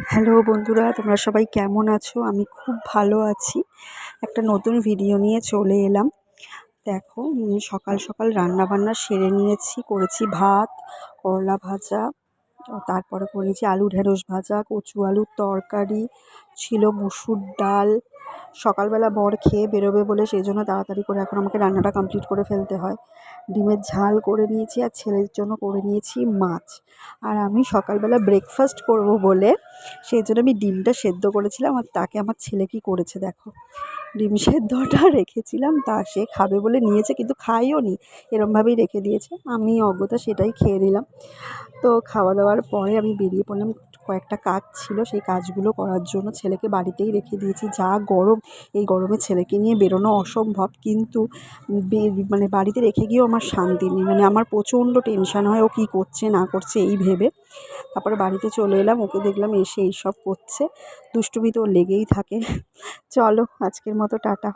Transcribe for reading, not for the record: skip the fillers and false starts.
Hello বন্ধুরা, তোমরা সবাই কেমন আছো? আমি খুব ভালো আছি। একটা নতুন ভিডিও নিয়ে চলে এলাম। দেখো, সকাল সকাল রান্নাবান্না সেরে নিয়েছি। করেছি ভাত, করলা ভাজা, তারপরে করে নিয়েছি আলু ঢেঁড়স ভাজা, কচু আলুর তরকারি ছিল, মুসুর ডাল। সকালবেলা বর খেয়ে বেরোবে বলে সেই জন্য তাড়াতাড়ি করে এখন আমাকে রান্নাটা কমপ্লিট করে ফেলতে হয়। ডিমের ঝাল করে নিয়েছি আর ছেলের জন্য করে নিয়েছি মাছ। আর আমি সকালবেলা ব্রেকফাস্ট করব বলে সেই জন্য আমি ডিমটা সেদ্ধ করেছিলাম। আর তাকে আমার ছেলে কী করেছে দেখো, ডিম সেদ্ধটা রেখেছিলাম, তা সে খাবে বলে নিয়েছে, কিন্তু খাইও নি, এরমভাবেই রেখে দিয়েছে। আমি অগত্যা সেটাই খেয়ে নিলাম। তো খাওয়া দাওয়ার পরে আমি বেরিয়ে পড়লাম, কয়েকটা কাজ ছিল সেই কাজগুলো করার জন্য। ছেলেকে বাড়িতেই রেখে দিয়েছি। যা গরম, এই গরমে ছেলেকে নিয়ে বেরোনো অসম্ভব, কিন্তু বাড়িতে রেখে গিয়েও আমার শান্তি নেই। আমার প্রচণ্ড টেনশান হয় ও কী করছে না করছে এই ভেবে। তারপরে বাড়িতে চলে এলাম, ওকে দেখলাম এসে এইসব করছে, দুষ্টুমি তো ওর লেগেই থাকে। চলো, আজকের মতো টাটা।